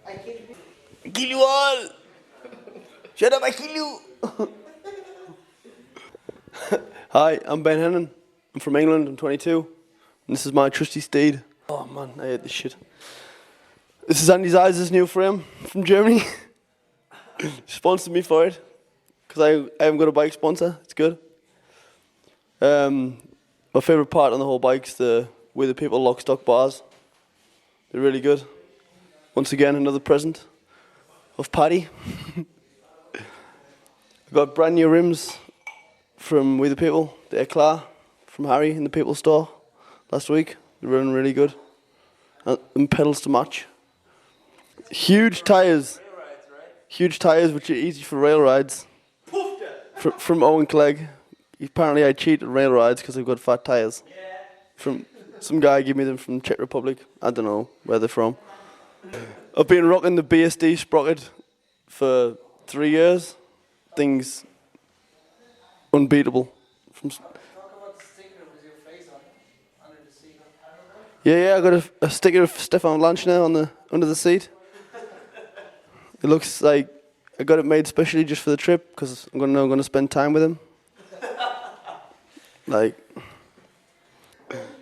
I kill you all! Shut up, I kill you! Hi, I'm Ben Hennon. I'm from England, I'm 22. And this is my trusty steed. Oh man, I hate this shit. This is Andy's Eyes' new frame from Germany. Sponsored me for it. Because I haven't got a bike sponsor, it's good. My favourite part on the whole bike's the way the people lock stock bars. They're really good. Once again, another present of Paddy. I got brand new rims from We The People, the Eclat, from Harry in the People store last week. They're running really good. And pedals to match. Huge tyres. Huge tyres which are easy for rail rides. From Owen Clegg. Apparently I cheat at rail rides because I've got fat tyres. From some guy gave me them from Czech Republic. I don't know where they're from. I've been rocking the BSD sprocket for 3 years. Thing's unbeatable. Talk about the sticker with your face on it, under the seat. Yeah, I got a sticker of Stefan Blanchner under the seat. It looks like I got it made specially just for the trip because I'm gonna spend time with him. Like,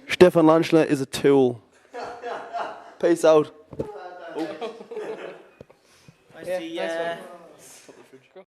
Stefan Blanchner is a tool. Peace out. I see,